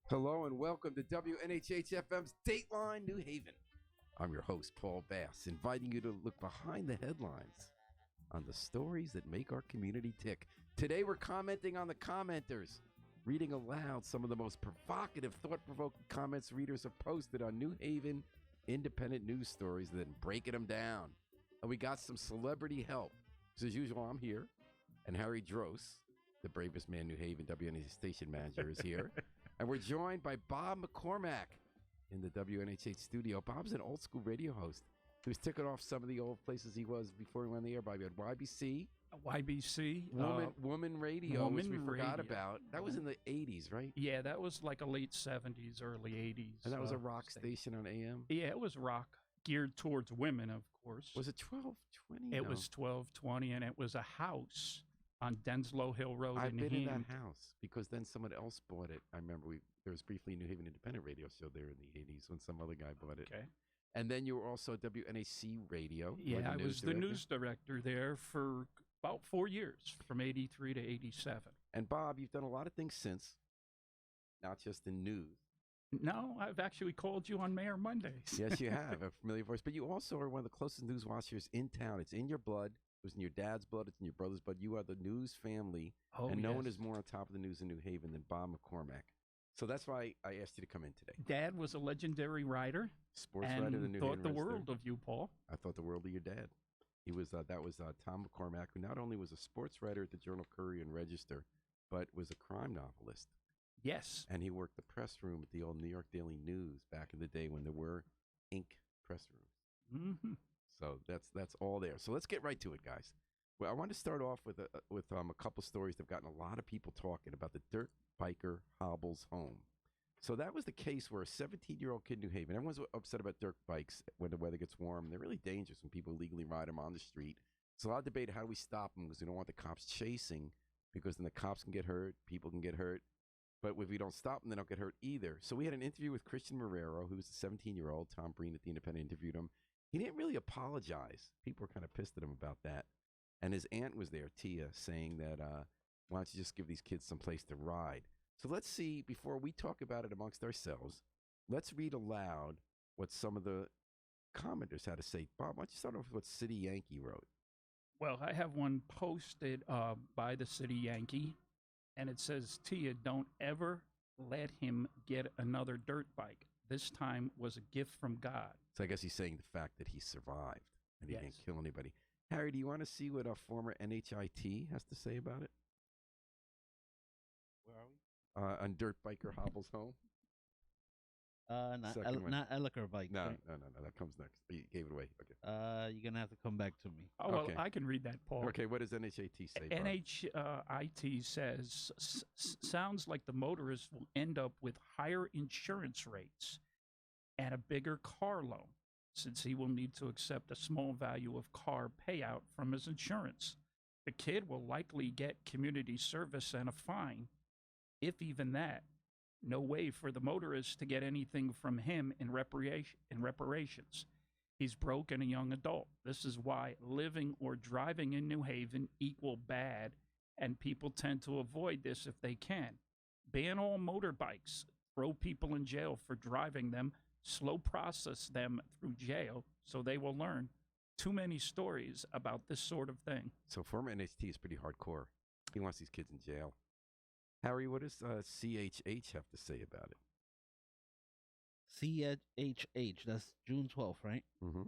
Hello and welcome to WNHH-FM's Dateline New Haven. I'm your host, Paul Bass, inviting you to look behind the headlines on the stories that make our community tick. Today we're commenting on the commenters, reading aloud some of the most provocative, thought-provoking comments readers have posted on New Haven independent news stories, and then breaking them down. And we got some celebrity help. So as usual, I'm here, and Harry Dross, the bravest man New Haven WNHH station manager, is here. And we're joined by Bob McCormack in the WNHH studio. Bob's an old school radio host who's ticking off some of the old places he was before he went on the air. Bob, you had YBC, Woman Radio, which we forgot about. That was in the 80s, right? Yeah, that was like a late 70s, early 80s. And that was a rock station on AM? Yeah, it was rock, geared towards women, of course. Was it 1220? It was 1220, and it was a house on Denslow Hill Road I've in been Hampton. in that house because then someone else bought it. I remember there was briefly a New Haven Independent radio show there in the 80s when some other guy bought it. Okay. And then you were also at WNHC Radio. Yeah, I was the news director there for about 4 years, from 83 to 87. And Bob, you've done a lot of things since, not just in news. No, I've actually called you on Mayor Mondays. Yes, you have, a familiar voice. But you also are one of the closest news watchers in town. It's in your blood. It was in your dad's blood. It's in your brother's blood. You are the news family. And no one is more on top of the news in New Haven than Bob McCormack. So that's why I asked you to come in today. Dad was a legendary writer. Sports writer in the New Haven thought the world of you, Paul. I thought the world of your dad. He was that was Tom McCormack, who not only was a sports writer at the Journal-Courier and Register, but was a crime novelist. Yes. And he worked the press room at the old New York Daily News back in the day when there were ink press rooms. Mm-hmm. So that's all there. So let's get right to it, guys. Well, I want to start off with a couple stories that have gotten a lot of people talking about the dirt biker hobbles home. So that was the case where a 17-year-old kid in New Haven, everyone's upset about dirt bikes when the weather gets warm. They're really dangerous when people illegally ride them on the street. It's a lot of debate, how do we stop them, because we don't want the cops chasing, because then the cops can get hurt, people can get hurt. But if we don't stop them, they don't get hurt either. So we had an interview with Christian Marrero, who's a 17-year-old. Tom Breen at The Independent interviewed him. He didn't really apologize. People were kind of pissed at him about that. And his aunt was there, Tia, saying that, why don't you just give these kids some place to ride? So let's see, before we talk about it amongst ourselves, let's read aloud what some of the commenters had to say. Bob, why don't you start off with what City Yankee wrote? Well, I have one posted by the City Yankee, and it says, Tia, don't ever let him get another dirt bike. This time was a gift from God. So I guess he's saying the fact that he survived and he didn't kill anybody. Harry, do you want to see what a former NHIT has to say about it? Where are we? On Dirt Biker Hobbles Home? Not Elliker bike. No, right? no. That comes next. You gave it away. Okay. You're going to have to come back to me. Oh, well, Okay. I can read that, Paul. Okay, what does NHIT say, Bob? NHIT says, sounds like the motorists will end up with higher insurance rates and a bigger car loan, since he will need to accept a small value of car payout from his insurance. The kid will likely get community service and a fine, if even that. No way for the motorist to get anything from him in reparations. He's broke and a young adult. This is why living or driving in New Haven equal bad, and people tend to avoid this if they can. Ban all motorbikes, throw people in jail for driving them, slow process them through jail so they will learn. Too many stories about this sort of thing. So former NHT is pretty hardcore. He wants these kids in jail. Harry, what does CHH have to say about it? CHH, that's June 12th, right? Mm-hmm.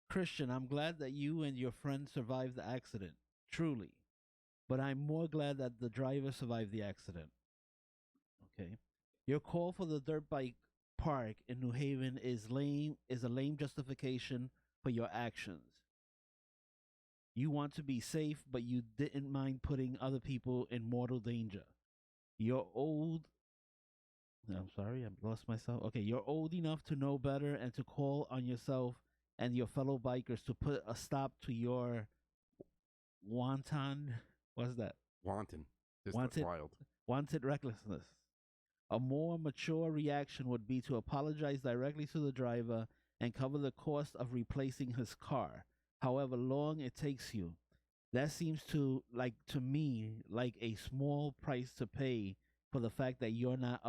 Christian, I'm glad that you and your friend survived the accident, truly. But I'm more glad that the driver survived the accident. Okay. Your call for the dirt bike park in New Haven is a lame justification for your actions. You want to be safe, but you didn't mind putting other people in mortal danger. You're old. I'm sorry, I lost myself. Okay, you're old enough to know better and to call on yourself and your fellow bikers to put a stop to your wanton. What's that? Wanton. Just Wanted. wild. Wanted recklessness. A more mature reaction would be to apologize directly to the driver and cover the cost of replacing his car, however long it takes you. That seems to me like a small price to pay for the fact that you're not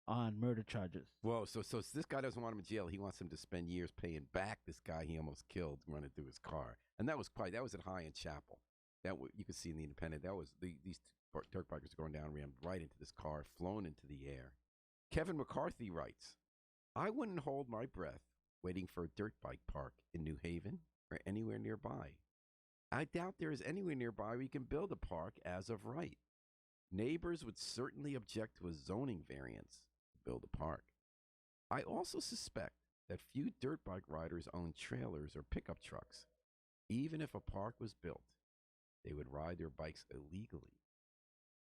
on murder charges. Whoa, so this guy doesn't want him in jail. He wants him to spend years paying back this guy he almost killed running through his car. And that was at High End Chapel. You could see in the Independent. That was these dirt bikers going down, ran right into this car, flown into the air. Kevin McCarthy writes, I wouldn't hold my breath waiting for a dirt bike park in New Haven or anywhere nearby. I doubt there is anywhere nearby where you can build a park as of right. Neighbors would certainly object to a zoning variance to build a park. I also suspect that few dirt bike riders own trailers or pickup trucks. Even if a park was built, they would ride their bikes illegally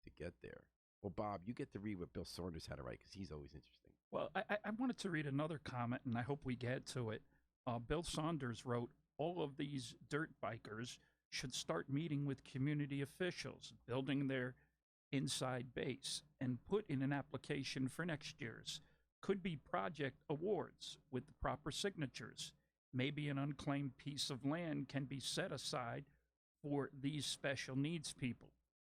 to get there. Well, Bob, you get to read what Bill Saunders had to write because he's always interesting. Well, I wanted to read another comment, and I hope we get to it. Bill Saunders wrote, all of these dirt bikers should start meeting with community officials, building their inside base, and put in an application for next year's. Could be project awards with the proper signatures. Maybe an unclaimed piece of land can be set aside for these special needs people.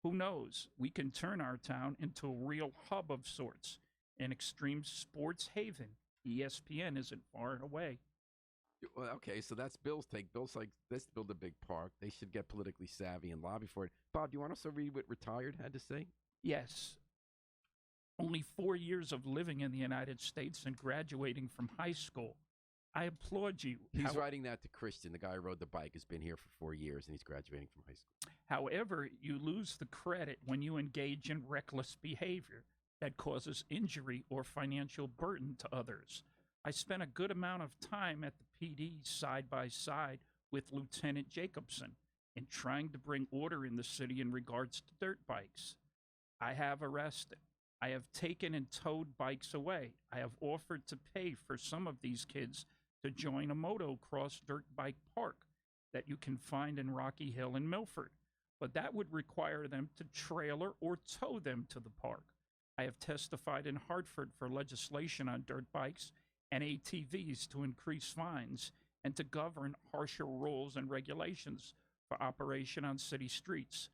Who knows? We can turn our town into a real hub of sorts, an extreme sports haven. ESPN isn't far away. Well, okay, so that's Bill's take. Bill's like, let's build a big park. They should get politically savvy and lobby for it. Bob, do you want us to read what Retired had to say? Yes. Only 4 years of living in the United States and graduating from high school. I applaud you. He's writing that to Christian. The guy who rode the bike has been here for 4 years, and he's graduating from high school. However, you lose the credit when you engage in reckless behavior that causes injury or financial burden to others. I spent a good amount of time at the PD side by side with Lieutenant Jacobson in trying to bring order in the city in regards to dirt bikes. I have arrested. I have taken and towed bikes away. I have offered to pay for some of these kids to join a motocross dirt bike park that you can find in Rocky Hill and Milford, but that would require them to trailer or tow them to the park. I have testified in Hartford for legislation on dirt bikes and ATVs to increase fines and to govern harsher rules and regulations for operation on city streets.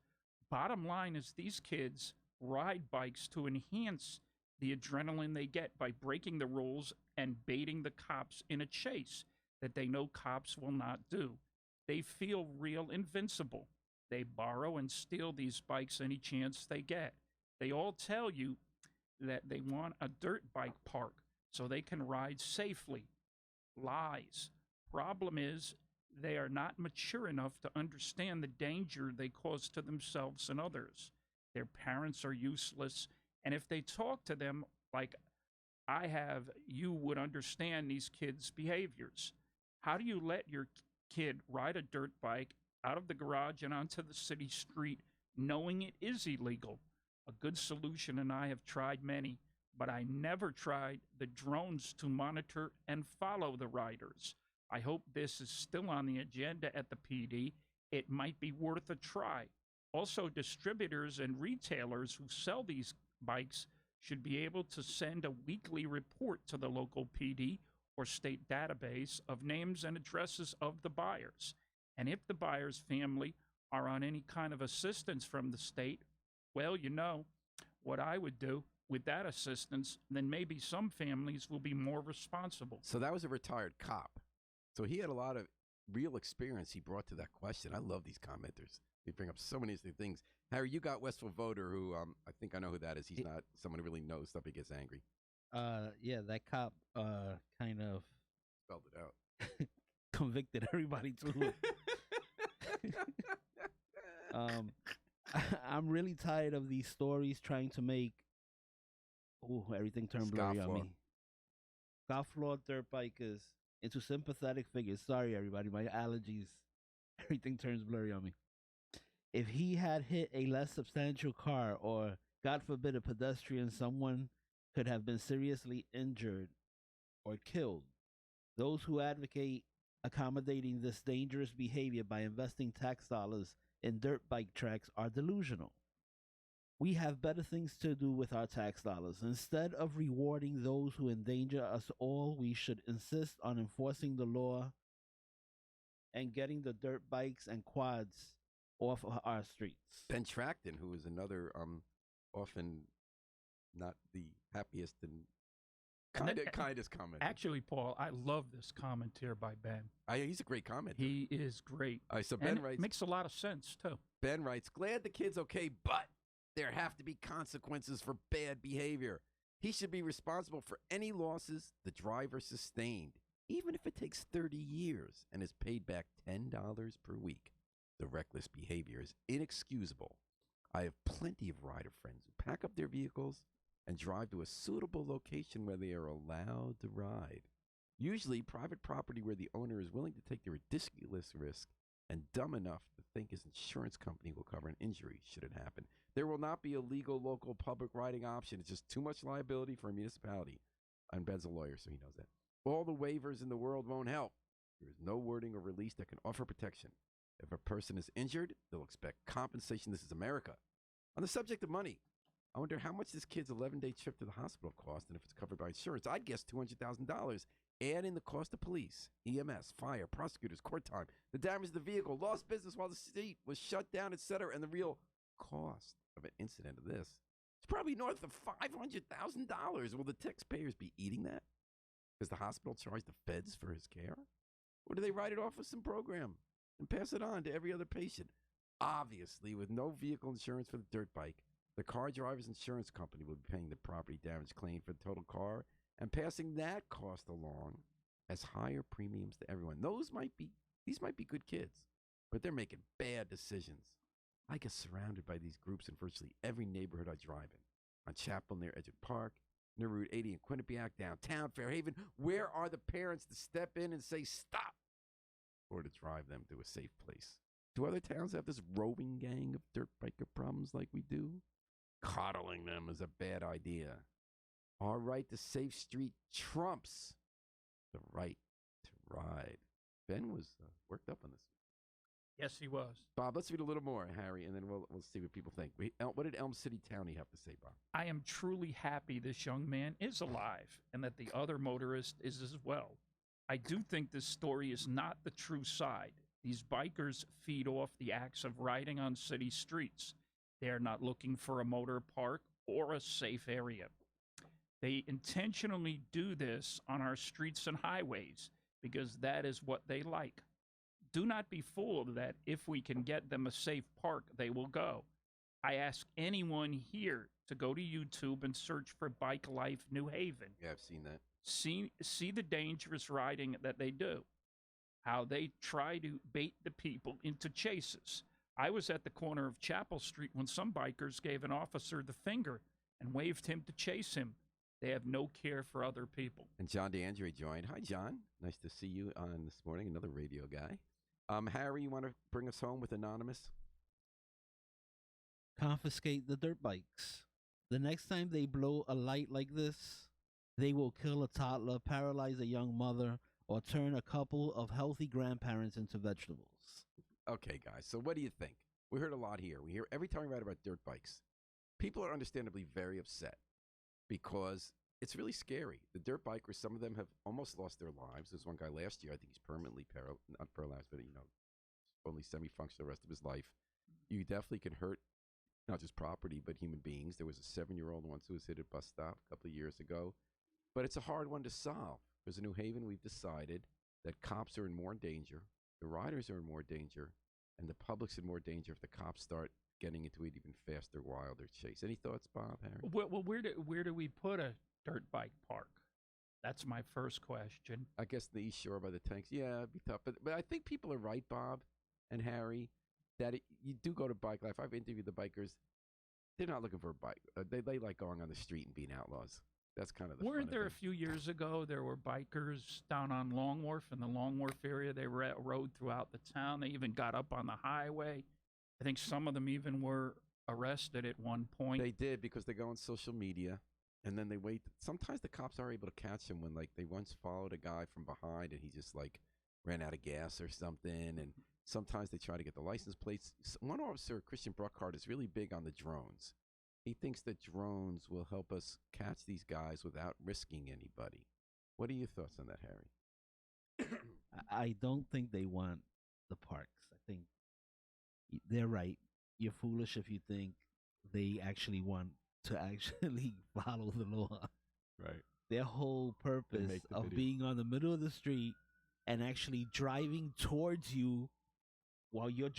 Bottom line is these kids ride bikes to enhance the adrenaline they get by breaking the rules and baiting the cops in a chase that they know cops will not do. They feel real invincible. They borrow and steal these bikes any chance they get. They all tell you that they want a dirt bike park so they can ride safely. Lies. Problem is, they are not mature enough to understand the danger they cause to themselves and others. Their parents are useless, and if they talk to them like I have, you would understand these kids' behaviors. How do you let your kid ride a dirt bike out of the garage and onto the city street knowing it is illegal? A good solution, and I have tried many, but I never tried the drones to monitor and follow the riders. I hope this is still on the agenda at the PD. It might be worth a try. Also, distributors and retailers who sell these bikes should be able to send a weekly report to the local PD or state database of names and addresses of the buyers. And if the buyer's family are on any kind of assistance from the state, well, you know what I would do with that assistance, then maybe some families will be more responsible. So that was a retired cop. So he had a lot of real experience he brought to that question. I love these commenters. They bring up so many interesting things. Harry, you got Westville Voter, who I think I know who that is. He's not someone who really knows stuff. He gets angry. Yeah, that cop kind of Spelled it out. convicted everybody too. I'm really tired of these stories trying to make everything turned blurry on me. Scofflaw dirt bikers into sympathetic figures. Sorry, everybody, my allergies. Everything turns blurry on me. If he had hit a less substantial car or, God forbid, a pedestrian, someone could have been seriously injured or killed. Those who advocate accommodating this dangerous behavior by investing tax dollars in dirt bike tracks are delusional. We have better things to do with our tax dollars. Instead of rewarding those who endanger us all, we should insist on enforcing the law and getting the dirt bikes and quads off of our streets. Ben Tracton, who is another often not the happiest and Kind is coming. Actually, Paul, I love this comment here by Ben. He's a great comment. He is great. So Ben And writes. it makes a lot of sense, too. Ben writes, glad the kid's okay, but there have to be consequences for bad behavior. He should be responsible for any losses the driver sustained, even if it takes 30 years and is paid back $10 per week. The reckless behavior is inexcusable. I have plenty of rider friends who pack up their vehicles and drive to a suitable location where they are allowed to ride. Usually private property where the owner is willing to take the ridiculous risk and dumb enough to think his insurance company will cover an injury should it happen. There will not be a legal local public riding option. It's just too much liability for a municipality. And Ben's a lawyer, so he knows that. All the waivers in the world won't help. There is no wording or release that can offer protection. If a person is injured, they'll expect compensation. This is America. On the subject of money, I wonder how much this kid's 11-day trip to the hospital cost and if it's covered by insurance. I'd guess $200,000. Add in the cost of police, EMS, fire, prosecutors, court time, the damage to the vehicle, lost business while the seat was shut down, etc., and the real cost of an incident of this. It's probably north of $500,000. Will the taxpayers be eating that? Does the hospital charge the feds for his care? Or do they write it off with some program and pass it on to every other patient? Obviously, with no vehicle insurance for the dirt bike, the car driver's insurance company will be paying the property damage claim for the total car and passing that cost along as higher premiums to everyone. These might be good kids, but they're making bad decisions. I get surrounded by these groups in virtually every neighborhood I drive in. On Chapel near Edgewood Park, near Route 80 in Quinnipiac, downtown Fairhaven. Where are the parents to step in and say stop or to drive them to a safe place? Do other towns have this roving gang of dirt biker problems like we do? Coddling them is a bad idea. Our right to safe street trumps the right to ride. Ben was worked up on this. Yes, he was. Bob, let's read a little more, Harry, and then we'll see what people think. What did Elm City Townie have to say, Bob? I am truly happy this young man is alive and that the other motorist is as well. I do think this story is not the true side. These bikers feed off the acts of riding on city streets. They are not looking for a motor park or a safe area. They intentionally do this on our streets and highways because that is what they like. Do not be fooled that if we can get them a safe park, they will go. I ask anyone here to go to YouTube and search for Bike Life New Haven. Yeah, I've seen that. See the dangerous riding that they do, how they try to bait the people into chases. I was at the corner of Chapel Street when some bikers gave an officer the finger and waved him to chase him. They have no care for other people. And John DeAndre joined. Hi, John. Nice to see you on this morning. Another radio guy. Harry, you want to bring us home with Anonymous? Confiscate the dirt bikes. The next time they blow a light like this, they will kill a toddler, paralyze a young mother, or turn a couple of healthy grandparents into vegetables. Okay, guys. So what do you think? We heard a lot here. We hear every time we write about dirt bikes, people are understandably very upset because it's really scary. The dirt bikers, some of them have almost lost their lives. There's one guy last year, I think he's permanently not paralyzed, but only semi-functional the rest of his life. You definitely can hurt not just property, but human beings. There was a 7-year-old once who was hit at a bus stop a couple of years ago. But it's a hard one to solve. Because in New Haven, we've decided that cops are in more danger, the riders are in more danger, and the public's in more danger if the cops start getting into it even faster, wilder chase. Any thoughts, Bob, Harry? Well, where do we put a dirt bike park? That's my first question. I guess the East Shore by the tanks. Yeah, it'd be tough. But I think people are right, Bob and Harry, that you do go to Bike Life. I've interviewed the bikers. They're not looking for a bike. They like going on the street and being outlaws. That's kind of the Weren't fun there of a few years ago, there were bikers down on Long Wharf, in the Long Wharf area. They rode throughout the town. They even got up on the highway. I think some of them even were arrested at one point. They did because they go on social media and then they wait. Sometimes the cops are able to catch them when they once followed a guy from behind and he just ran out of gas or something. And sometimes they try to get the license plates. One officer, Christian Bruckhart, is really big on the drones. He thinks that drones will help us catch these guys without risking anybody. What are your thoughts on that, Harry? I don't think they want the parks. I think they're right. You're foolish if you think they actually want to actually follow the law. Right. their whole purpose make the of video. being on the middle of the street and actually driving towards you while you're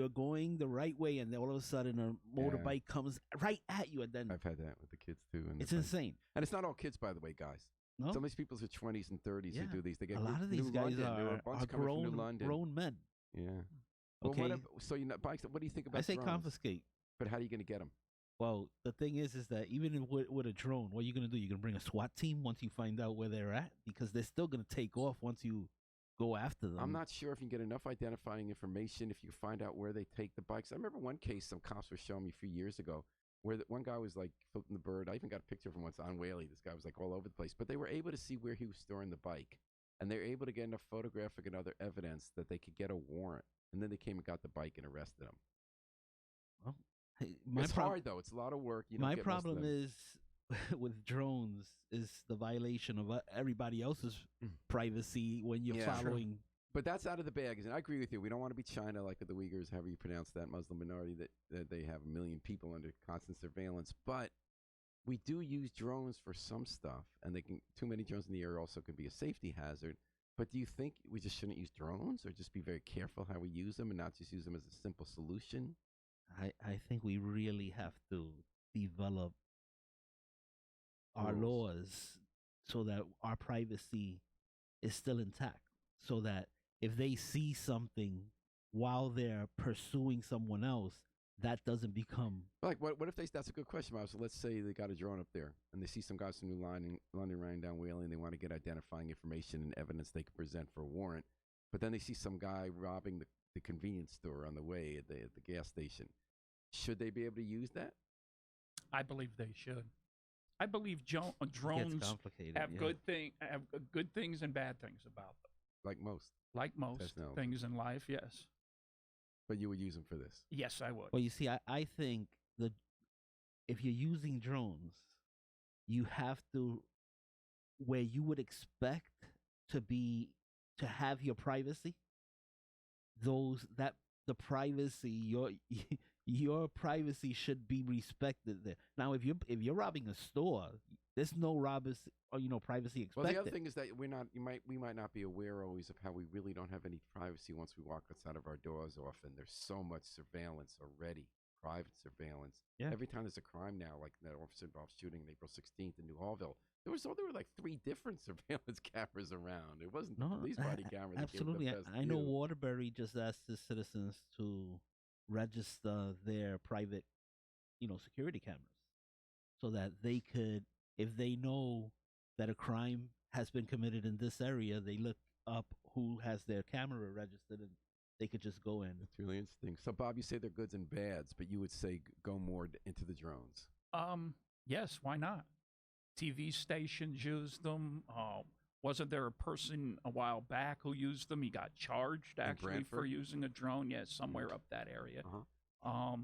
going the right way, and then all of a sudden a motorbike comes right at you, and then I've had that with the kids too. And it's insane. And it's not all kids, by the way, guys. No, Some of these people are 20s and 30s who do these. They get a lot of these New guys London. There were a are bunch coming from New London. grown men. Yeah. Well, Okay, so you know, bikes. What do you think about I say drones? confiscate. But how are you going to get them? Well, the thing is that even with a drone, what are you gonna do? You're gonna bring a SWAT team once you find out where they're at, because they're still gonna take off once you go after them. I'm not sure if you can get enough identifying information if you find out where they take the bikes. I remember one case some cops were showing me a few years ago where one guy was like flipping the bird. I even got a picture from once on Whaley. This guy was like all over the place. But they were able to see where he was storing the bike. And they were able to get enough photographic and other evidence that they could get a warrant. And then they came and got the bike and arrested him. Well, hey, It's hard, though. It's a lot of work. You don't my get most of problem them. is with drones is the violation of everybody else's privacy when you're Yeah. Sure. following. But that's out of the bag. And I agree with you. We don't want to be China like the Uyghurs, however you pronounce that Muslim minority, that they have 1 million people under constant surveillance. But we do use drones for some stuff. And they can too many drones in the air also can be a safety hazard. But do you think we just shouldn't use drones or just be very careful how we use them and not just use them as a simple solution? I think we really have to develop our Rules. laws so that our privacy is still intact. So that if they see something while they're pursuing someone else, that doesn't become. Like, what if that's a good question, Miles. So let's say they got a drone up there and they see some guys from New London riding down Whaley and they want to get identifying information and evidence they can present for a warrant. But then they see some guy robbing the convenience store on the way at the gas station. Should they be able to use that? I believe they should. I believe It gets drones complicated. have yeah. good things and bad things about them. Like most. Like most Technology. things in life, yes. But you would use them for this. Yes, I would. Well, you see, I think if you're using drones, you have to, where you would expect to have your privacy, the privacy, your privacy should be respected there. Now, if you're robbing a store, there's no privacy expected. Well, the other thing is that we might not be aware always of how we really don't have any privacy once we walk outside of our doors often. There's so much surveillance already, private surveillance. Yeah. Every time there's a crime now, like that officer involved shooting on April 16th in New Hallville, there were like 3 different surveillance cameras around. It wasn't the police body camera. that gave the Absolutely. best I know view. Waterbury just asked the citizens to register their private, security cameras so that they could, if they know that a crime has been committed in this area, they look up who has their camera registered and they could just go in. It's really interesting. So, Bob, you say they're goods and bads, but you would say go more into the drones. Yes, why not? TV stations use them. Wasn't there a person a while back who used them? He got charged actually for Brantford? using a drone. Yes, somewhere up that area. Uh-huh.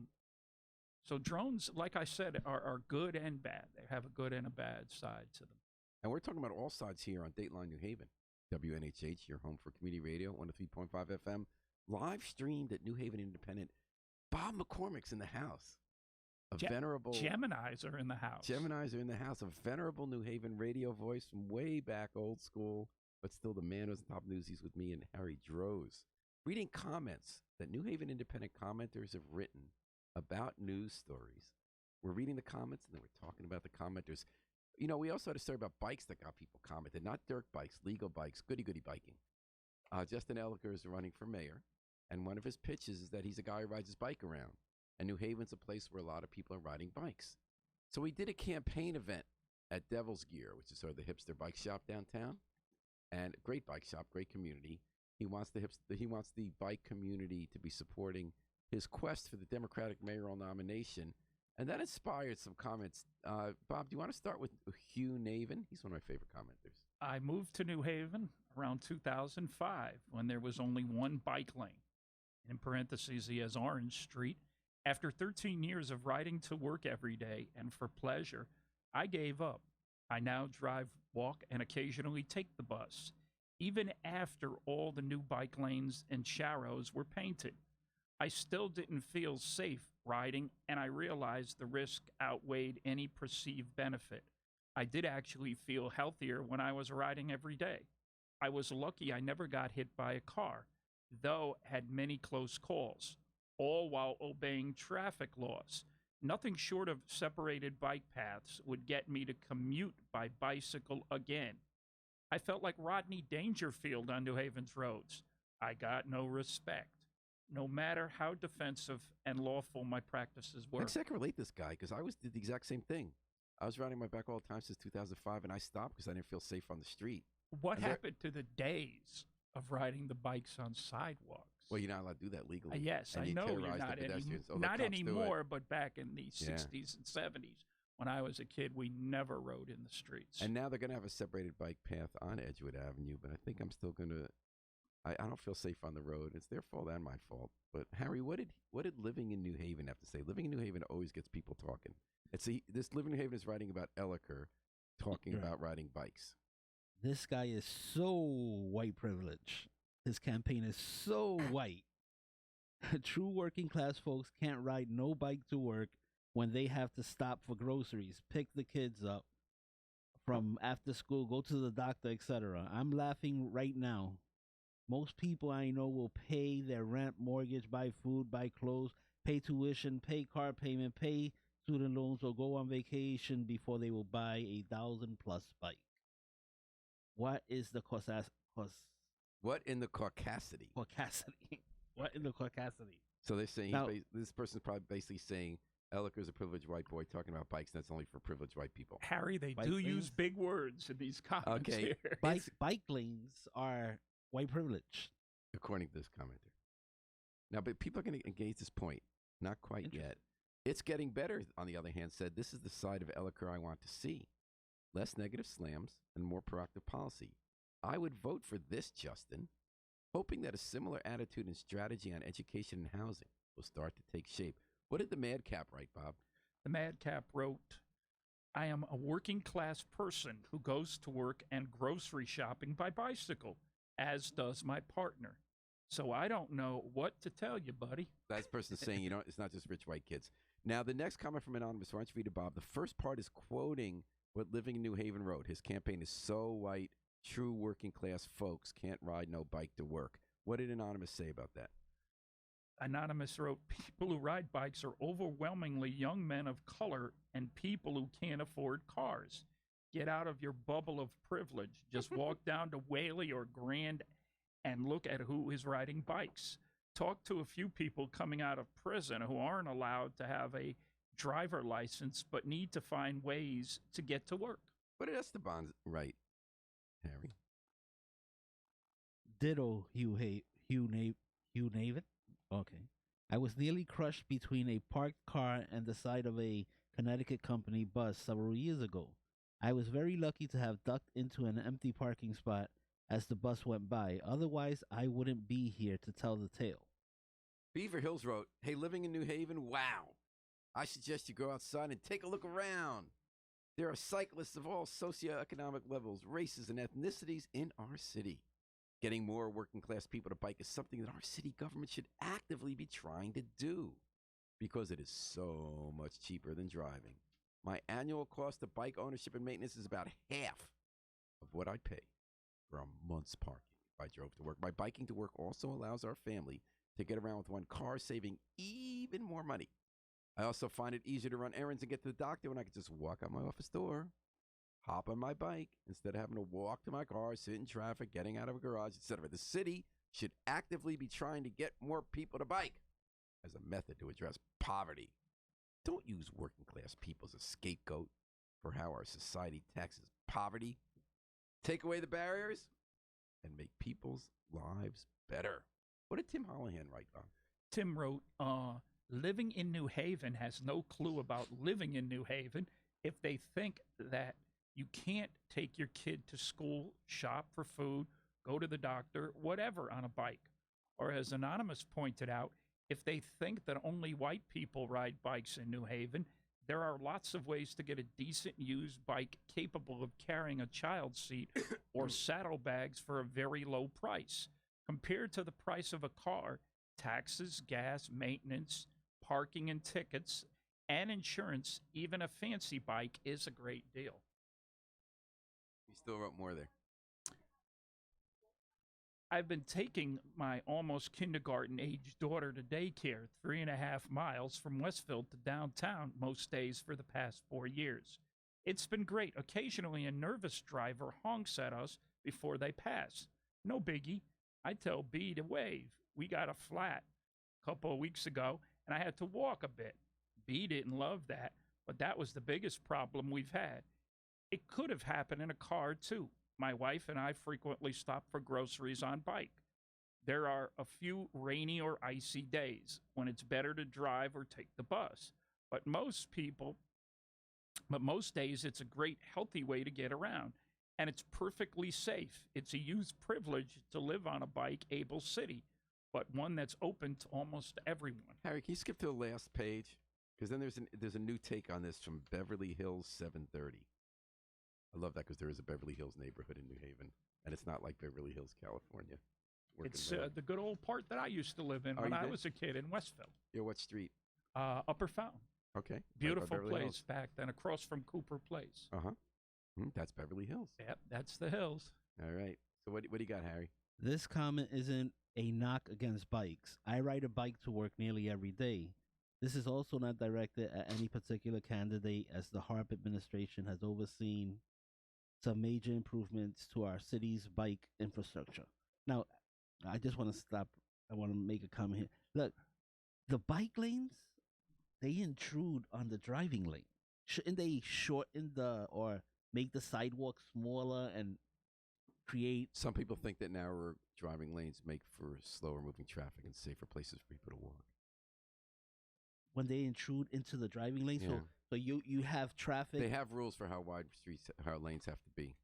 So drones, like I said, are good and bad. They have a good and a bad side to them. And we're talking about all sides here on Dateline New Haven, WNHH, your home for community radio, 103.5 FM, live streamed at New Haven Independent. Bob McCormack's in the house. Venerable Geminis are in the house. Geminis are in the house. A venerable New Haven radio voice from way back, old school, but still the man who's on top news. He's with me and Harry Droz, reading comments that New Haven Independent commenters have written about news stories. We're reading the comments, and then we're talking about the commenters. We also had a story about bikes that got people commented, not dirt bikes, legal bikes, goody-goody biking. Justin Elicker is running for mayor, and one of his pitches is that he's a guy who rides his bike around. And New Haven's a place where a lot of people are riding bikes. So we did a campaign event at Devil's Gear, which is sort of the hipster bike shop downtown. And great bike shop, great community. He wants the bike community to be supporting his quest for the Democratic mayoral nomination. And that inspired some comments. Bob, do you want to start with Hugh Navin? He's one of my favorite commenters. I moved to New Haven around 2005 when there was only one bike lane. In parentheses, he has Orange Street. After 13 years of riding to work every day and for pleasure, I gave up. I now drive, walk, and occasionally take the bus, even after all the new bike lanes and sharrows were painted. I still didn't feel safe riding, and I realized the risk outweighed any perceived benefit. I did actually feel healthier when I was riding every day. I was lucky I never got hit by a car, though had many close calls, all while obeying traffic laws. Nothing short of separated bike paths would get me to commute by bicycle again. I felt like Rodney Dangerfield on New Haven's roads. I got no respect, no matter how defensive and lawful my practices I were. can relate this guy because did the exact same thing. I was riding my bike all the time since 2005, and I stopped because I didn't feel safe on the street. What And there- happened to the days of riding the bikes on sidewalks? Well, you're not allowed to do that legally. Yes, and I you know you're terrorize the not pedestrians. Oh, the not cops do it. anymore, but back in the Yeah. 60s and 70s, when I was a kid, we never rode in the streets. And now they're going to have a separated bike path on Edgewood Avenue, but I think I'm still going to. I don't feel safe on the road. It's their fault and my fault. But Harry, what did living in New Haven have to say? Living in New Haven always gets people talking. This living in New Haven is writing about Elliker, talking Right. about riding bikes. This guy is so white privilege. His campaign is so white. True working class folks can't ride no bike to work when they have to stop for groceries, pick the kids up from after school, go to the doctor, etc. I'm laughing right now. Most people I know will pay their rent, mortgage, buy food, buy clothes, pay tuition, pay car payment, pay student loans, or go on vacation before they will buy a 1,000+ bike. What is the What in the caucasity? caucasity? What in the caucasity? So they're saying Now- this person's probably basically saying Elliker's a privileged white boy talking about bikes. And that's only for privileged white people. Harry, they Bike do lanes? use big words in these comments Okay. here. Bike lanes are white privilege. According to this commenter. Now, but people are going to engage this point. Not quite yet. Interesting. It's getting better, on the other hand, said, this is the side of Elliker I want to see. Less negative slams and more proactive policy. I would vote for this, Justin, hoping that a similar attitude and strategy on education and housing will start to take shape. What did the madcap write, Bob? The madcap wrote, I am a working class person who goes to work and grocery shopping by bicycle, as does my partner. So I don't know what to tell you, buddy. That person saying, it's not just rich white kids. Now, the next comment from Anonymous, why don't you read it, Bob? The first part is quoting what Living in New Haven wrote. His campaign is so white, true working class folks can't ride no bike to work. What did Anonymous say about that? Anonymous wrote, people who ride bikes are overwhelmingly young men of color and people who can't afford cars. Get out of your bubble of privilege. Just walk down to Whaley or Grand and look at who is riding bikes. Talk to a few people coming out of prison who aren't allowed to have a driver license but need to find ways to get to work. What did Esteban write, Harry? Ditto, Hugh Navin. Okay. I was nearly crushed between a parked car and the side of a Connecticut company bus several years ago. I was very lucky to have ducked into an empty parking spot as the bus went by. Otherwise, I wouldn't be here to tell the tale. Beaver Hills wrote, hey, living in New Haven, wow. I suggest you go outside and take a look around. There are cyclists of all socioeconomic levels, races, and ethnicities in our city. Getting more working class people to bike is something that our city government should actively be trying to do because it is so much cheaper than driving. My annual cost of bike ownership and maintenance is about half of what I'd pay for a month's parking if I drove to work. My biking to work also allows our family to get around with one car, saving even more money. I also find it easier to run errands and get to the doctor when I can just walk out my office door, hop on my bike, instead of having to walk to my car, sit in traffic, getting out of a garage, etc. The city should actively be trying to get more people to bike as a method to address poverty. Don't use working class people as a scapegoat for how our society taxes poverty. Take away the barriers and make people's lives better. What did Tim Holohan write, Bob? Tim wrote, living in New Haven has no clue about living in New Haven if they think that you can't take your kid to school, shop for food, go to the doctor, whatever on a bike. Or as Anonymous pointed out, if they think that only white people ride bikes in New Haven, there are lots of ways to get a decent used bike capable of carrying a child seat or saddlebags for a very low price. Compared to the price of a car, taxes, gas, maintenance, parking and tickets, and insurance, even a fancy bike is a great deal. still wrote more there. I've been taking my almost kindergarten age daughter to daycare 3.5 miles from Westfield to downtown most days for the past 4 years. It's been great. Occasionally, a nervous driver honks at us before they pass. No biggie. I tell B to wave. We got a flat a couple of weeks ago, and I had to walk a bit. B didn't love that, but that was the biggest problem we've had. It could have happened in a car, too. My wife and I frequently stop for groceries on bike. There are a few rainy or icy days when it's better to drive or take the bus. But most people, but most days it's a great, healthy way to get around. And it's perfectly safe. It's a youth privilege to live on a bike-able city, but one that's open to almost everyone. Harry, can you skip to the last page? Because then there's a new take on this from Beverly Hills 730. I love that because there is a Beverly Hills neighborhood in New Haven, and it's not like Beverly Hills, California. It's the good old part that I used to live in when I was a kid in Westville. Yeah, what street? Upper Fountain. Okay. Beautiful place back then, across from Cooper Place. Uh-huh. That's Beverly Hills. Yep, that's the hills. All right. So what do you got, Harry? This comment isn't a knock against bikes. I ride a bike to work nearly every day. This is also not directed at any particular candidate, as the Harp administration has overseen some major improvements to our city's bike infrastructure. Now, I just want to stop. I want to make a comment here. Look, the bike lanes, they intrude on the driving lane. Shouldn't they shorten or make the sidewalk smaller and create? Some people think that narrower driving lanes make for slower moving traffic and safer places for people to walk. When they intrude into the driving lane, so you have traffic. They have rules for how wide how lanes have to be.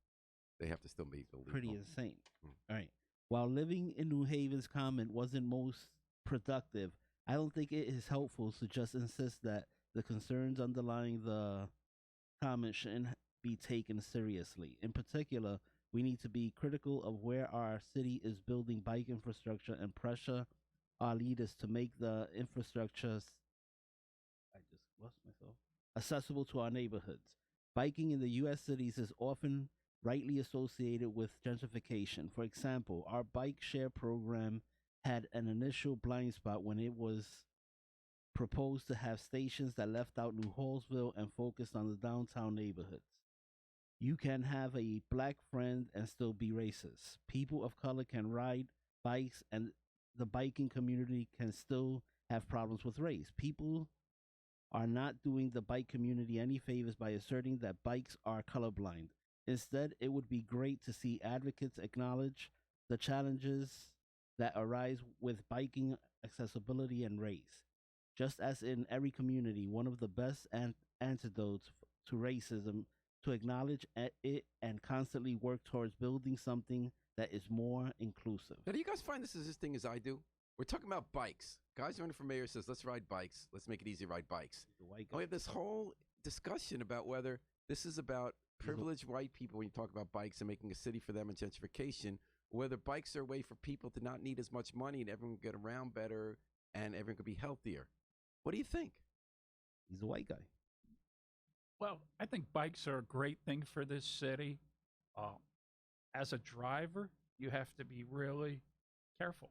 They have to still be illegal. Pretty insane. All right. While living in New Haven's comment wasn't most productive, I don't think it is helpful to just insist that the concerns underlying the comment shouldn't be taken seriously. In particular, we need to be critical of where our city is building bike infrastructure and pressure our leaders to make the infrastructure accessible to our neighborhoods. Biking in the U.S. cities is often rightly associated with gentrification. For example, our bike share program had an initial blind spot when it was proposed to have stations that left out New Hallsville and focused on the downtown neighborhoods. You can have a black friend and still be racist. People of color can ride bikes, and the biking community can still have problems with race. People are not doing the bike community any favors by asserting that bikes are colorblind. Instead, it would be great to see advocates acknowledge the challenges that arise with biking accessibility and race. Just as in every community, one of the best antidotes to racism to acknowledge it and constantly work towards building something that is more inclusive. Now, do you guys find this is this thing as I do? We're talking about bikes. Guys running for mayor says, let's ride bikes. Let's make it easy to ride bikes. And we have this whole discussion about whether this is about privileged white people when you talk about bikes and making a city for them and gentrification, or whether bikes are a way for people to not need as much money and everyone can get around better and everyone could be healthier. What do you think? He's a white guy. Well, I think bikes are a great thing for this city. As a driver, you have to be really careful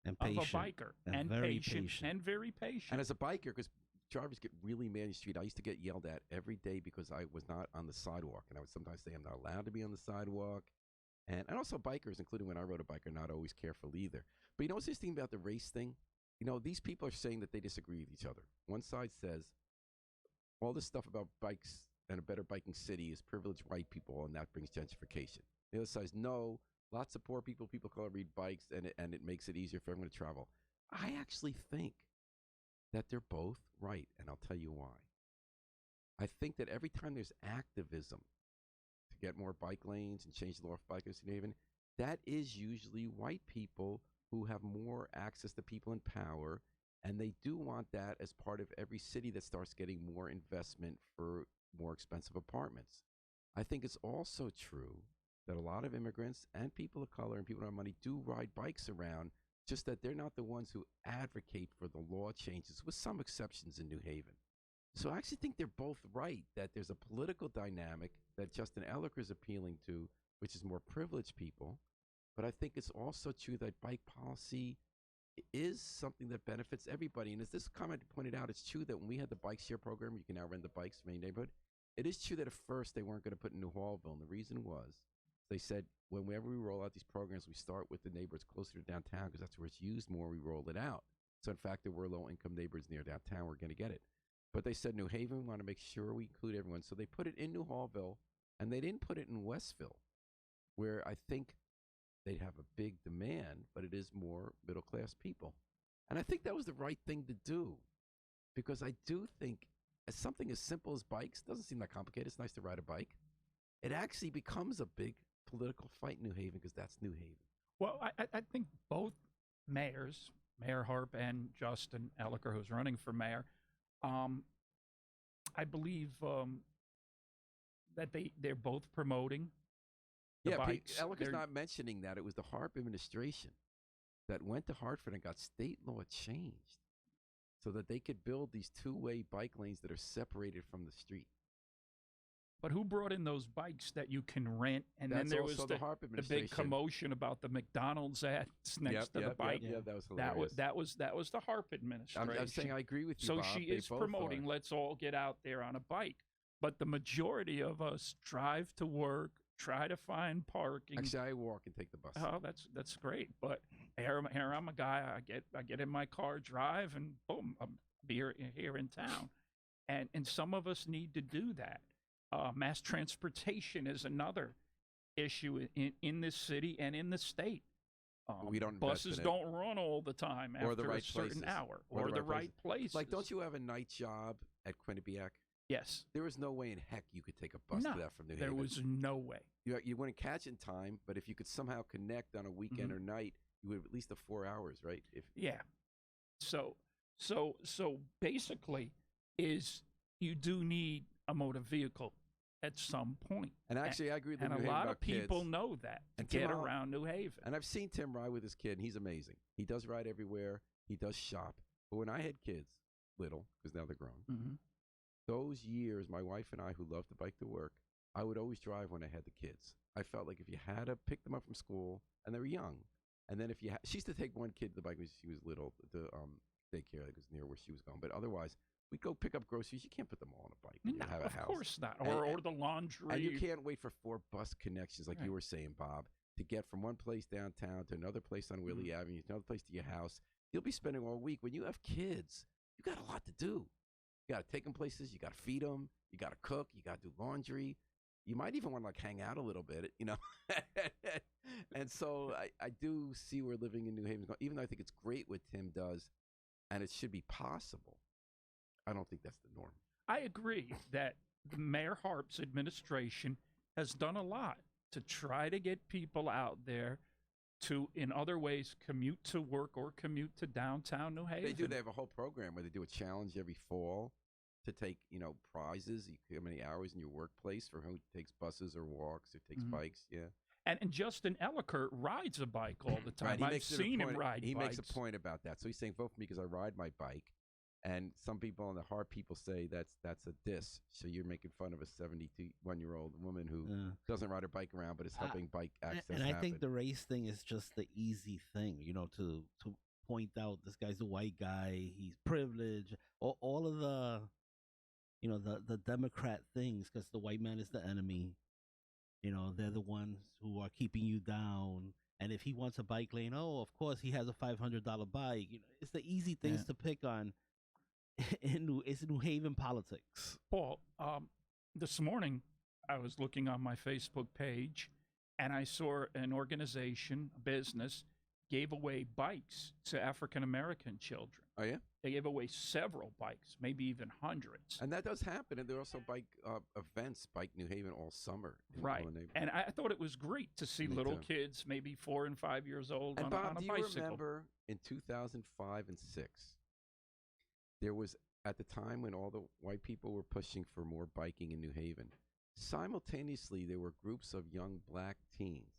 and of patient, a biker and patient and very patient. And as a biker, because drivers get really mad in the street, I used to get yelled at every day because I was not on the sidewalk. And I would sometimes say I'm not allowed to be on the sidewalk. And also bikers, including when I rode a bike, are not always careful either. But you know what's this thing about the race thing? You know, these people are saying that they disagree with each other. One side says all this stuff about bikes and a better biking city is privileged white people, and that brings gentrification. The other side says, no, lots of poor people of color read bikes, and it makes it easier for everyone to travel. I actually think that they're both right, and I'll tell you why. I think that every time there's activism to get more bike lanes and change the law for bikers in New Haven, that is usually white people who have more access to people in power, and they do want that as part of every city that starts getting more investment for more expensive apartments. I think it's also true that a lot of immigrants and people of color and people who have money do ride bikes around, just that they're not the ones who advocate for the law changes, with some exceptions in New Haven. So I actually think they're both right, that there's a political dynamic that Justin Ellicker is appealing to, which is more privileged people. But I think it's also true that bike policy is something that benefits everybody. And as this comment pointed out, it's true that when we had the bike share program, you can now rent the bikes from any neighborhood. It is true that at first they weren't going to put in New Hallville. And the reason was they said whenever we roll out these programs, we start with the neighborhoods closer to downtown because that's where it's used more. We roll it out. So in fact, there were low-income neighborhoods near downtown. We're going to get it. But they said New Haven, we want to make sure we include everyone. So they put it in New Hallville, and they didn't put it in Westville, where I think they'd have a big demand, but it is more middle-class people. And I think that was the right thing to do because I do think as something as simple as bikes doesn't seem that complicated. It's nice to ride a bike. It actually becomes a big political fight in New Haven because that's New Haven. Well, I think both mayors, Mayor Harp and Justin Elicker, who's running for mayor, I believe that they're both promoting the bikes. Ellicker's not mentioning that. It was the Harp administration that went to Hartford and got state law changed so that they could build these two-way bike lanes that are separated from the street. But who brought in those bikes that you can rent? And That's then there was also the Harp the administration. big commotion about the McDonald's ads next to the bike. Yeah, that was hilarious. That was the Harp administration. I'm saying I agree with you, So Bob. she They is both promoting, are. let's all get out there on a bike. But the majority of us drive to work, try to find parking. Actually, I walk and take the bus. Oh, that's great. But here I'm a guy. I get in my car, drive, and boom, I'm here in town. And some of us need to do that. Mass transportation is another issue in this city and in the state. We don't buses don't run all the time or after the right a certain places. hour or the right places. Like, don't you have a night job at Quinnipiac? Yes. There was no way in heck you could take a bus to that from New Haven. There was no way. You wouldn't catch in time, but if you could somehow connect on a weekend or night, you would have at least 4 hours, right? So basically, is you do need a motor vehicle at some point. And actually, I agree with and New a Haven lot about of people kids. know that to And get Tim, around New Haven. And I've seen Tim ride with his kid, and he's amazing. He does ride everywhere. He does shop. But when I had kids, little, because now they're grown, those years, my wife and I, who loved to bike to work, I would always drive when I had the kids. I felt like if you had to pick them up from school, and they were young, and then if you she used to take one kid to the bike when she was little, the daycare that was near where she was going. But otherwise, we'd go pick up groceries. You can't put them all on a bike when you have a house. Of course not. Or the laundry. And you can't wait for 4 bus connections, like you were saying, Bob, to get from one place downtown to another place on Willie Avenue, to another place to your house. You'll be spending all week. When you have kids, you got a lot to do. You got to take them places. You got to feed them. You got to cook. You got to do laundry. You might even want to hang out a little bit, And so I do see where living in New Haven is going, even though I think it's great what Tim does, and it should be possible. I don't think that's the norm. I agree that Mayor Harp's administration has done a lot to try to get people out there to, in other ways, commute to work or commute to downtown New Haven. They do. They have a whole program where they do a challenge every fall to take, prizes. How many hours in your workplace for who takes buses or walks or takes bikes. Yeah. And Justin Elicker rides a bike all the time. Right, I've seen him ride He bikes. makes a point about that. So he's saying, vote for me because I ride my bike. And some people on the Harp people say that's a diss. So you're making fun of a 71-year-old woman who doesn't ride her bike around, but is helping bike access And I happen. think the race thing is just the easy thing, to point out this guy's a white guy, he's privileged, all of the, the Democrat things, because the white man is the enemy. They're the ones who are keeping you down. And if he wants a bike lane, of course he has a $500 bike. It's the easy things to pick on. It's New Haven politics. Paul, this morning I was looking on my Facebook page, and I saw an organization, a business, gave away bikes to African American children. Oh yeah, they gave away several bikes, maybe even hundreds. And that does happen. And there are also bike events, Bike New Haven, all summer. Right. And I thought it was great to see little kids, maybe 4 and 5 years old, and on Bob, a do bicycle. you remember in 2005 and 6, there was, at the time when all the white people were pushing for more biking in New Haven, simultaneously there were groups of young black teens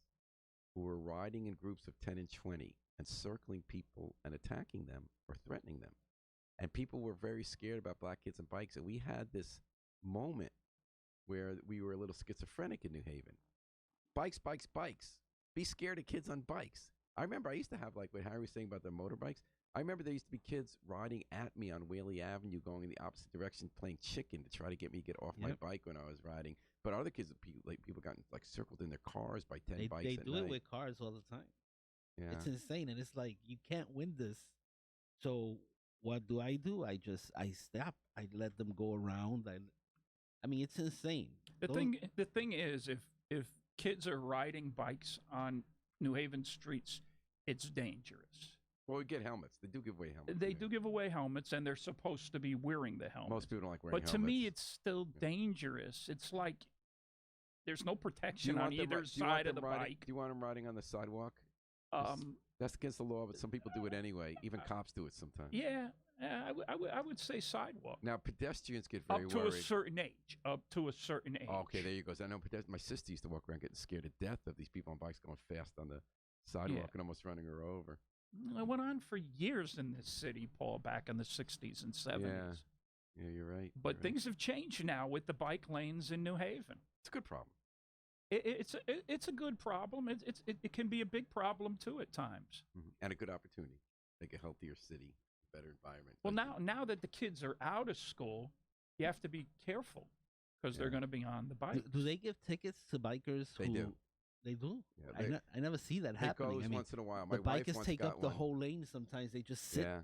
who were riding in groups of 10 and 20 and circling people and attacking them or threatening them. And people were very scared about black kids and bikes. And we had this moment where we were a little schizophrenic in New Haven. bikes, bikes, bikes. Be scared of kids on bikes. I remember I used to have, like what Harry was saying about the motorbikes. I remember there used to be kids riding at me on Whaley Avenue going in the opposite direction playing chicken to try to get me to get off my Yep. bike when I was riding. But other kids, people got like circled in their cars by 10 bikes They at do night. it with cars all the time. Yeah. It's insane, and it's like you can't win this. So what do? I stop. I let them go around. I mean, it's insane. The thing is, if kids are riding bikes on New Haven streets, it's dangerous. Well, we get helmets. They do give away helmets. They do give away helmets, and they're supposed to be wearing the helmet. Most people don't like wearing But helmets. to me, it's still dangerous. It's like there's no protection on either side of the bike. Do you want them riding on the sidewalk? That's against the law, but some people do it anyway. Even cops do it sometimes. Yeah, I would say sidewalk. Now, pedestrians get very Up to worried. a certain age. Up to a certain age. Oh, okay, there you go. So I know my sister used to walk around getting scared to death of these people on bikes going fast on the sidewalk and almost running her over. It went on for years in this city, Paul, back in the 60s and 70s. Yeah, you're right. But things have changed now with the bike lanes in New Haven. It's a good problem. It's a good problem. It can be a big problem too at times. Mm-hmm. And a good opportunity. Make a healthier city, better environment. Well, now that the kids are out of school, you have to be careful because they're going to be on the bike. Do they give tickets to bikers? They do. They do. Yeah, I never see that happening. It goes once in a while. My the wife bikers once take got up the one. whole lane. Sometimes they just sit. Yeah,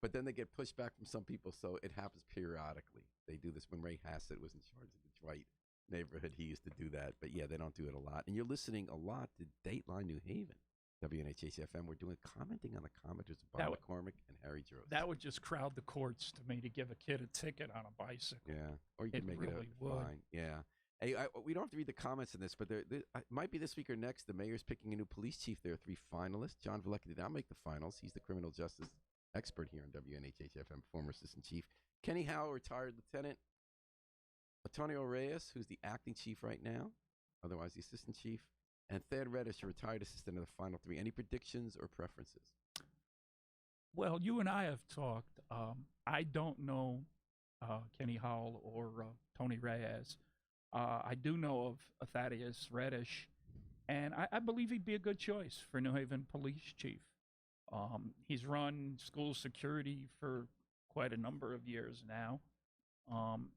but then they get pushed back from some people, so it happens periodically. They do this when Ray Hassett was in charge of the Dwight neighborhood. He used to do that, but yeah, they don't do it a lot. And you're listening a lot to Dateline New Haven, WNHH-FM. We're commenting on the commenters, Bob McCormack and Harry Drost. That would just crowd the courts to me to give a kid a ticket on a bicycle. Yeah, or you can make really it a fine. Yeah. Hey, we don't have to read the comments in this, but there might be this week or next. The mayor's picking a new police chief. There are 3 finalists. John Valecki did not make the finals. He's the criminal justice expert here on WNHH-FM, former assistant chief. Kenny Howell, retired lieutenant. Antonio Reyes, who's the acting chief right now, otherwise the assistant chief. And Thad Reddish, a retired assistant of the final 3. Any predictions or preferences? Well, you and I have talked. I don't know Kenny Howell or Tony Reyes. I do know of Thaddeus Reddish, and I believe he'd be a good choice for New Haven police chief. He's run school security for quite a number of years now.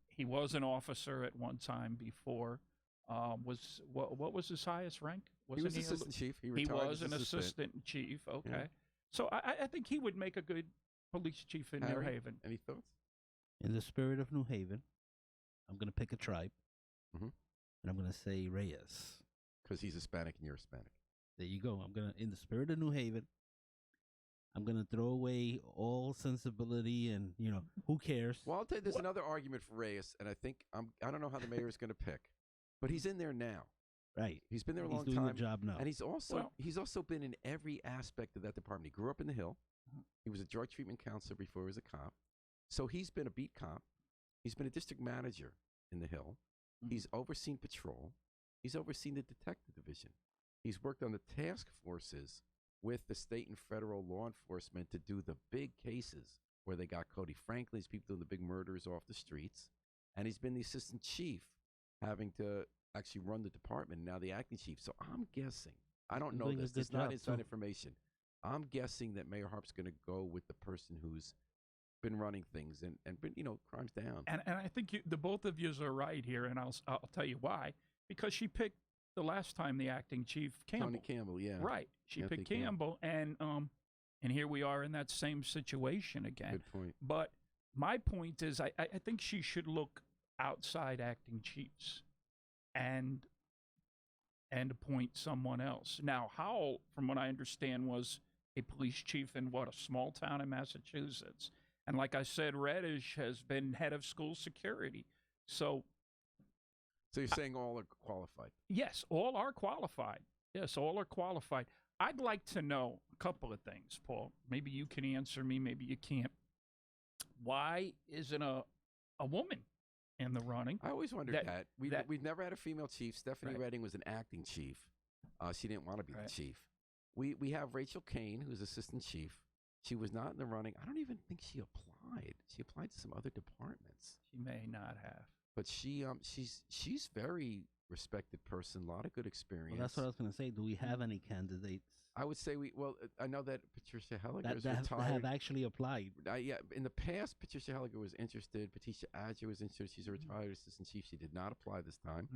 He was an officer at one time before. What was his highest rank? He was assistant chief. He was an assistant chief. Okay, yeah. So I think he would make a good police chief in New Haven. Any thoughts? In the spirit of New Haven, I'm going to pick a tribe. Mm-hmm. And I'm going to say Reyes. Because he's Hispanic and you're Hispanic. There you go. In the spirit of New Haven, I'm going to throw away all sensibility and, who cares? Well, I'll tell you, there's another argument for Reyes, and I think, I don't know how the mayor is going to pick, but he's in there now. Right. He's been there a long time. He's doing the job now. And he's also been in every aspect of that department. He grew up in the Hill. He was a drug treatment counselor before he was a cop. So he's been a beat cop. He's been a district manager in the Hill. He's overseen patrol. He's overseen the detective division. He's worked on the task forces with the state and federal law enforcement to do the big cases where they got Cody Franklin's people doing the big murders off the streets. And he's been the assistant chief, having to actually run the department, now the acting chief. So I'm guessing, I don't know this, it's not inside information. I'm guessing that Mayor Harp's going to go with the person who's been running things and been, crimes down. And I think the both of you are right here, and I'll tell you why. Because she picked the last time the acting chief, Campbell. Tony Campbell, yeah. Right. She picked Campbell, and here we are in that same situation again. Good point. But my point is, I think she should look outside acting chiefs and appoint someone else. Now, Howell, from what I understand, was a police chief in a small town in Massachusetts. And like I said, Reddish has been head of school security. So you're saying all are qualified? Yes, all are qualified. Yes, all are qualified. I'd like to know a couple of things, Paul. Maybe you can answer me, maybe you can't. Why isn't a woman in the running? I always wondered that. We've never had a female chief. Stephanie Redding was an acting chief. She didn't want to be the chief. We have Rachel Kane, who's assistant chief. She was not in the running. I don't even think she applied. She applied to some other departments. She may not have. But she's very respected person, a lot of good experience. Well, that's what I was going to say. Do we have any candidates I would say I know that Patricia Helliger that, is that, have, that retired. have actually applied? Yeah, in the past, Patricia Helliger was interested. Patricia Adger was interested. She's a Mm-hmm. retired assistant chief. She did not apply this time.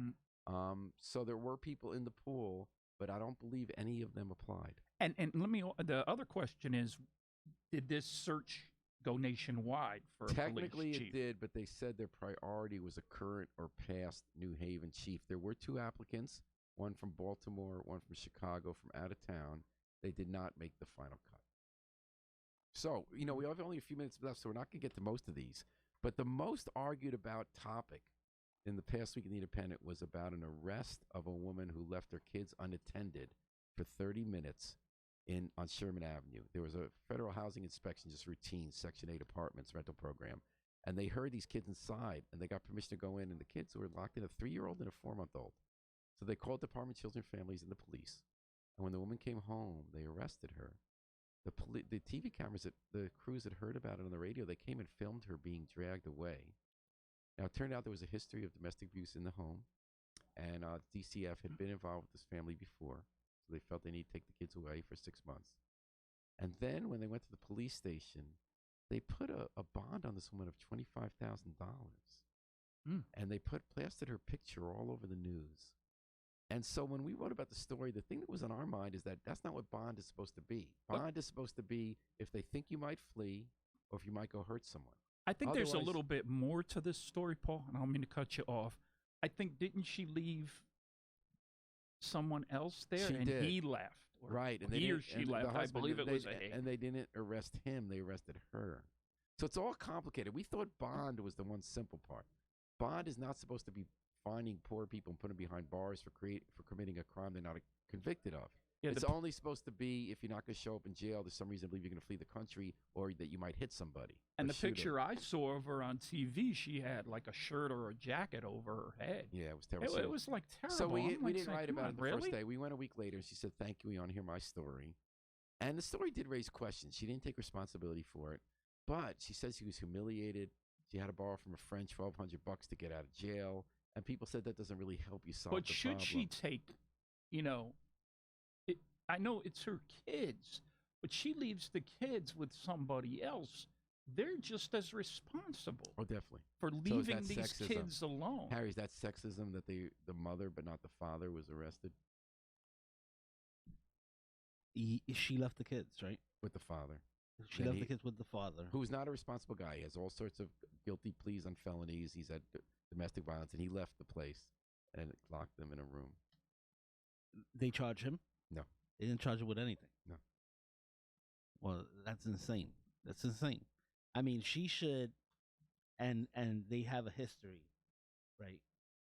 Mm. So there were people in the pool, but I don't believe any of them applied. And the other question is, did this search go nationwide for a Technically, police it chief? did, but they said their priority was a current or past New Haven chief. There were 2 applicants, one from Baltimore, one from Chicago, from out of town. They did not make the final cut. So, we have only a few minutes left, so we're not going to get to most of these. But the most argued about topic in the past week in the Independent was about an arrest of a woman who left her kids unattended for 30 minutes on Sherman Avenue. There was a federal housing inspection, just routine, Section 8 apartments rental program. And they heard these kids inside, and they got permission to go in, and the kids were locked in, a 3-year-old and a 4-month-old. So they called Department of Children and Families and the police. And when the woman came home, they arrested her. The TV cameras, the crews had heard about it on the radio. They came and filmed her being dragged away. Now, it turned out there was a history of domestic abuse in the home, and DCF had been involved with this family before, so they felt they needed to take the kids away for 6 months. And then when they went to the police station, they put a bond on this woman of $25,000. And they plastered her picture all over the news. And so when we wrote about the story, the thing that was on our mind is that that's not what bond is supposed to be. Bond is supposed to be if they think you might flee or if you might go hurt someone. I think there's a Otherwise- little bit more to this story, Paul, and I don't mean to cut you off. I think, didn't she leave someone else there? She and did. he left. Or Right. And he or didn't- she and the left. I husband believe did- it was they, And they didn't arrest him. They arrested her. So it's all complicated. We thought bond was the one simple part. Bond is not supposed to be finding poor people and putting them behind bars for committing a crime they're not convicted of. Yeah, It's only supposed to be if you're not going to show up in jail. There's some reason to believe you're going to flee the country or that you might hit somebody. And or the shoot 'em. picture I saw of her on TV, she had like a shirt or a jacket over her head. Yeah, it was terrible. It was like terrible. So we I'm didn't like write saying, about "Come it on, the really?" first day. We went a week later, and she said, "Thank you. We want to hear my story." And the story did raise questions. She didn't take responsibility for it, but she said she was humiliated. She had to borrow from a friend $1,200 to get out of jail, and people said that doesn't really help you solve But the should problem. she take, I know it's her kids, but she leaves the kids with somebody else. They're just as responsible Oh, definitely. for is leaving that these sexism. kids alone. Harry, is that sexism that the mother but not the father was arrested She left the kids, right? with the father? She And left he- the kids with the father. Who's not a responsible guy. He has all sorts of guilty pleas on felonies. He's had domestic violence, and he left the place and locked them in a room. They charge him? No. They didn't charge him with anything? No. Well, that's insane. That's insane. I mean, she should, and they have a history, right?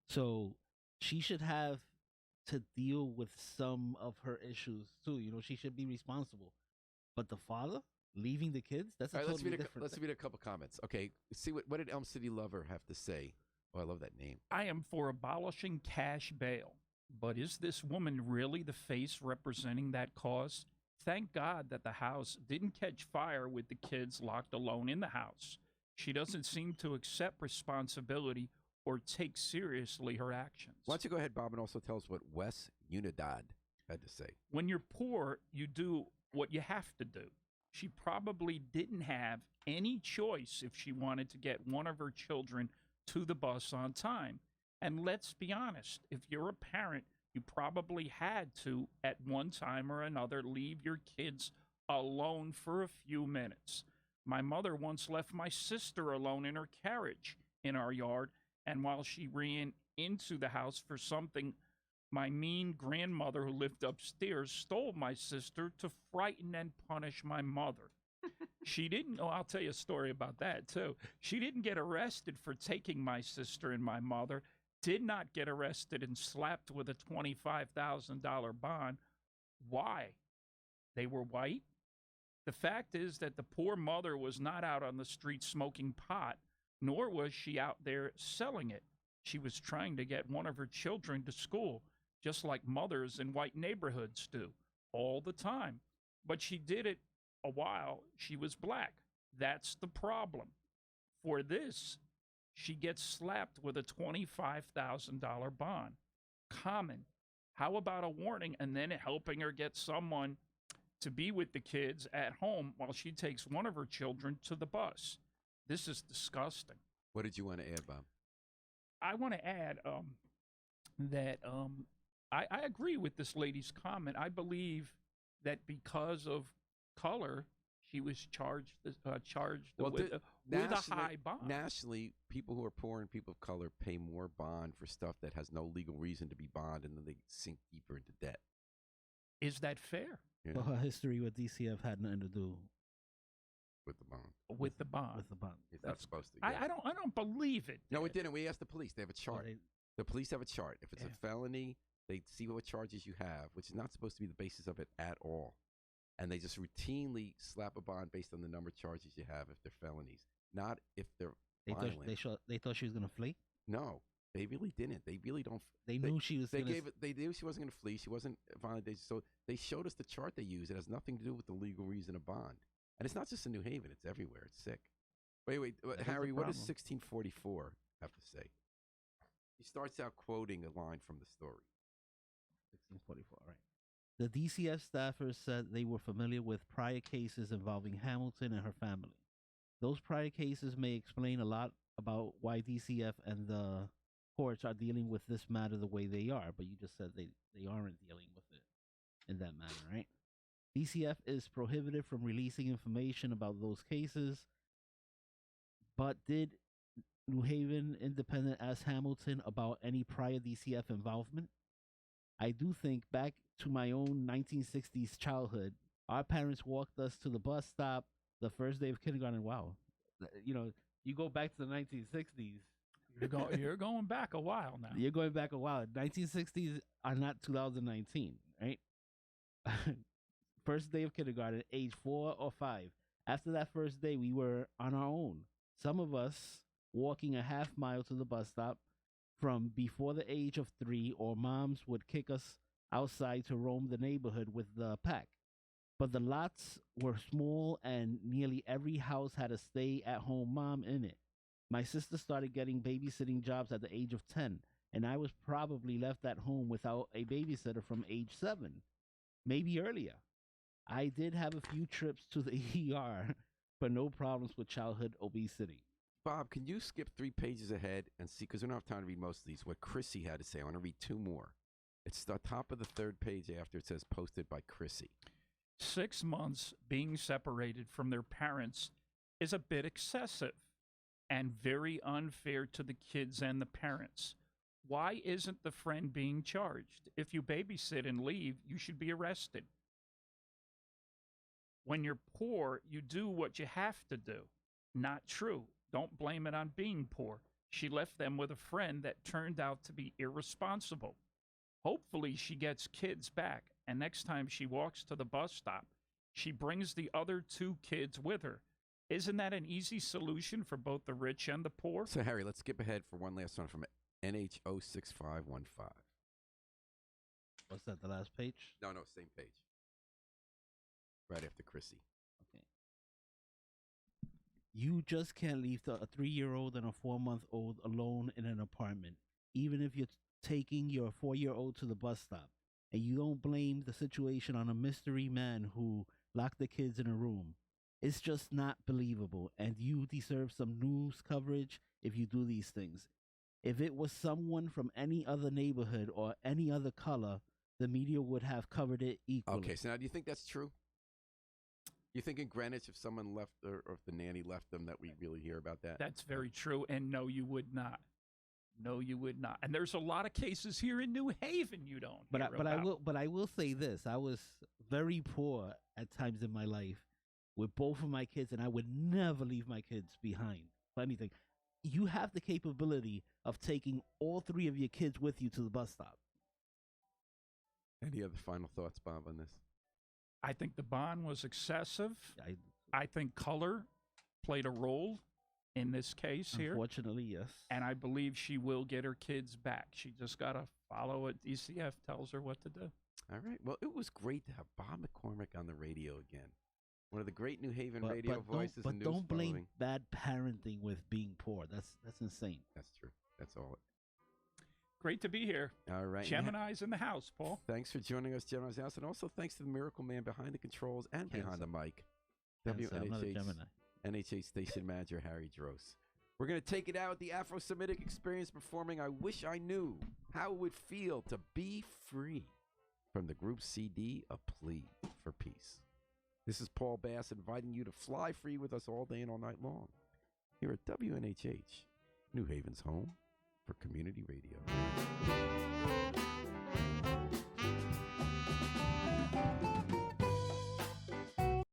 So she should have to deal with some of her issues too. She should be responsible. But the father leaving the kids, that's a All right, totally let's different thing. read a couple comments. Okay, see what did Elm City Lover have to say? Oh, I love that name. I am for abolishing cash bail, but is this woman really the face representing that cause? Thank God that the house didn't catch fire with the kids locked alone in the house. She doesn't seem to accept responsibility or take seriously her actions. Why don't you go ahead, Bob, and also tell us what Wes Unidad had to say. When you're poor, you do what you have to do. She probably didn't have any choice if she wanted to get one of her children to the bus on time. And let's be honest, if you're a parent, you probably had to, at one time or another, leave your kids alone for a few minutes. My mother once left my sister alone in her carriage in our yard, and while she ran into the house for something, my mean grandmother who lived upstairs stole my sister to frighten and punish my mother. She didn't, I'll tell you a story about that too. She didn't get arrested for taking my sister and my mother, did not get arrested and slapped with a $25,000 bond. Why? They were white? The fact is that the poor mother was not out on the street smoking pot, nor was she out there selling it. She was trying to get one of her children to school, just like mothers in white neighborhoods do, all the time. But she did it a while she was black. That's the problem. For this, she gets slapped with a $25,000 bond. common. How about a warning and then helping her get someone to be with the kids at home while she takes one of her children to the bus? This is disgusting. What did you want to add, Bob? I want to add that I agree with this lady's comment. I believe that because of color, she was charged Well, with a high bond. Nationally, people who are poor and people of color pay more bond for stuff that has no legal reason to be bond, and then they sink deeper into debt. Is that fair? Yeah. Well, her history with DCF had nothing to do With the bond. With the bond. with the bond. It's not supposed to. I don't believe it. No, it did. didn't. We asked the police. They have a chart. The police have a chart. If it's Yeah. a felony, they see what charges you have, which is not supposed to be the basis of it at all. And they just routinely slap a bond based on the number of charges you have if they're felonies, not if they're violent. They thought she was gonna flee. No, they really didn't. They really don't. They knew she was. They knew she wasn't going to flee. She wasn't violent. So they showed us the chart they use. It has nothing to do with the legal reason of bond. And it's not just in New Haven. It's everywhere. It's sick. Wait, Harry, what does 1644 have to say? He starts out quoting a line from the story. 1644, right. The DCF staffers said they were familiar with prior cases involving Hamilton and her family. Those prior cases may explain a lot about why DCF and the courts are dealing with this matter the way they are, but you just said they aren't dealing with it in that manner, right? DCF is prohibited from releasing information about those cases, but did New Haven Independent ask Hamilton about any prior DCF involvement? I do think back to my own 1960s childhood, our parents walked us to the bus stop the first day of kindergarten. Wow. You know, you go back to the 1960s. You're going back a while now. You're going back a while. 1960s are not 2019, right? First day of kindergarten, age 4 or 5. After that first day, we were on our own. Some of us walking a half mile to the bus stop from before the age of 3, or moms would kick us outside to roam the neighborhood with the pack. But the lots were small and nearly every house had a stay-at-home mom in it. My sister started getting babysitting jobs at the age of 10, and I was probably left at home without a babysitter from age 7, maybe earlier. I did have a few trips to the ER, but no problems with childhood obesity. Bob, can you skip 3 pages ahead and see, because we don't have time to read most of these, what Chrissy had to say. I want to read 2 more. It's the top of the 3rd page after it says posted by Chrissy. 6 months being separated from their parents is a bit excessive and very unfair to the kids and the parents. Why isn't the friend being charged? If you babysit and leave, you should be arrested. When you're poor, you do what you have to do. Not true. Don't blame it on being poor. She left them with a friend that turned out to be irresponsible. Hopefully she gets kids back, and next time she walks to the bus stop, she brings the other 2 kids with her. Isn't that an easy solution for both the rich and the poor? So, Harry, let's skip ahead for one last one from NH06515. What's that, the last page? No, same page. Right after Chrissy. Okay. You just can't leave a 3-year-old and a 4-month-old alone in an apartment, even if you're taking your 4-year-old to the bus stop. And you don't blame the situation on a mystery man who locked the kids in a room. It's just not believable, and you deserve some news coverage if you do these things. If it was someone from any other neighborhood or any other color, the media would have covered it equally. Okay, so now do you think that's true? You think in Greenwich, if someone left, or if the nanny left them, that we really hear about that? That's very true, and no, you would not. No, you would not. And there's a lot of cases here in New Haven you don't hear about. I will say this. I was very poor at times in my life with both of my kids, and I would never leave my kids behind for anything. You have the capability of taking all 3 of your kids with you to the bus stop. Any other final thoughts, Bob, on this? I think the bond was excessive. I think color played a role in this case here. Unfortunately, yes. And I believe she will get her kids back. She just got to follow what DCF tells her what to do. All right. Well, it was great to have Bob McCormack on the radio again. One of the great New Haven radio voices. But don't blame bad parenting with being poor. That's insane. That's true. That's all. Great to be here. All right. Gemini's in the house, Paul. Thanks for joining us, Gemini's House. And also thanks to the miracle man behind the controls and behind the mic, NHH station manager Harry Dross. We're going to take it out with the Afro-Semitic Experience performing I Wish I Knew How It Would Feel to Be Free from the group CD, A Plea for Peace. This is Paul Bass inviting you to fly free with us all day and all night long here at WNHH, New Haven's home for community radio.